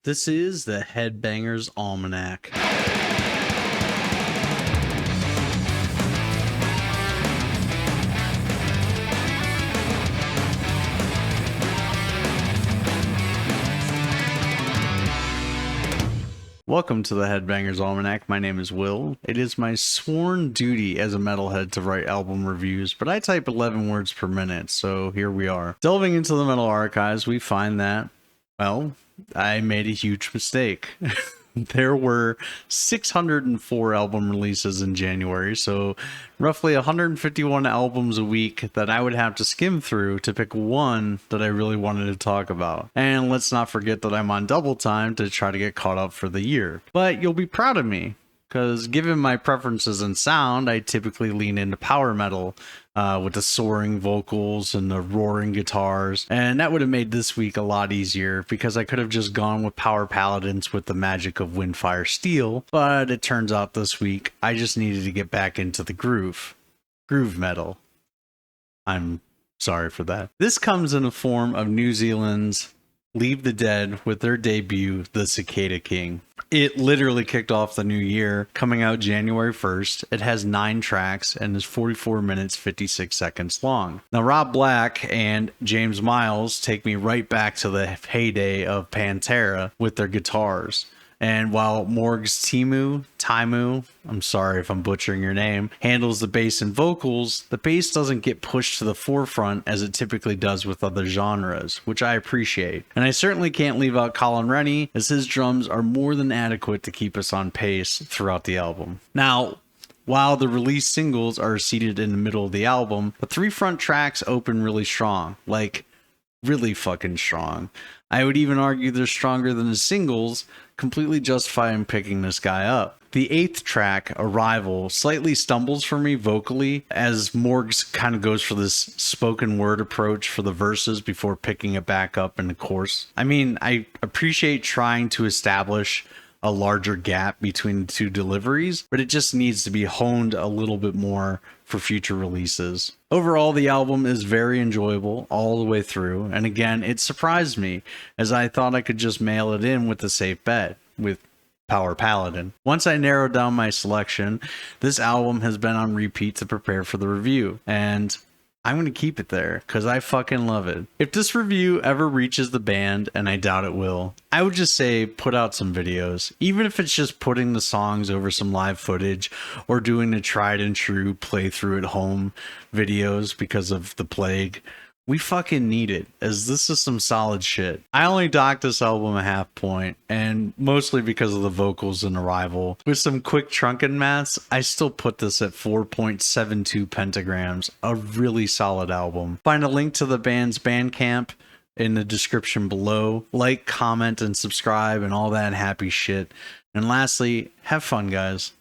This is the Headbanger's Almanac. Welcome to the Headbanger's Almanac. My name is Will. It is my sworn duty as a metalhead to write album reviews, but I type 11 words per minute, so here we are. Delving into the metal archives, we find that, well, I made a huge mistake. There were 604 album releases in January, so roughly 151 albums a week that I would have to skim through to pick one that I really wanted to talk about. And let's not forget that I'm on double time to try to get caught up for the year. But you'll be proud of me, because given my preferences in sound, I typically lean into power metal with the soaring vocals and the roaring guitars, and that would have made this week a lot easier because I could have just gone with power paladins with the magic of wind, fire, steel, but it turns out this week I just needed to get back into the groove metal. I'm sorry for that. This comes in the form of New Zealand's Leave the Dead with their debut, The Cicada King. It literally kicked off the new year, coming out January 1st. It has 9 tracks and is 44 minutes 56 seconds long. Now, Rob Black and James Miles take me right back to the heyday of Pantera with their guitars. And while Morg's Taimu, I'm sorry if I'm butchering your name, handles the bass and vocals, the bass doesn't get pushed to the forefront as it typically does with other genres, which I appreciate. And I certainly can't leave out Colin Rennie, as his drums are more than adequate to keep us on pace throughout the album. Now, while the release singles are seated in the middle of the album, the 3 front tracks open really strong, like really fucking strong. I would even argue they're stronger than the singles, completely justifying picking this guy up. The 8th track, Arrival, slightly stumbles for me vocally as Morgs kind of goes for this spoken word approach for the verses before picking it back up in the chorus. I mean, I appreciate trying to establish a larger gap between the 2 deliveries, but it just needs to be honed a little bit more for future releases. Overall, the album is very enjoyable all the way through, and again, it surprised me, as I thought I could just mail it in with a safe bet, with Power Paladin. Once I narrowed down my selection, this album has been on repeat to prepare for the review, and I'm going to keep it there because I fucking love it. If this review ever reaches the band, and I doubt it will, I would just say put out some videos. Even if it's just putting the songs over some live footage or doing the tried and true playthrough at home videos because of the plague. We fucking need it, as this is some solid shit. I only docked this album a half point, and mostly because of the vocals and Arrival. With some quick trunking maths, I still put this at 4.72 pentagrams, a really solid album. Find a link to the band's Bandcamp in the description below. Like, comment, and subscribe, and all that happy shit. And lastly, have fun, guys.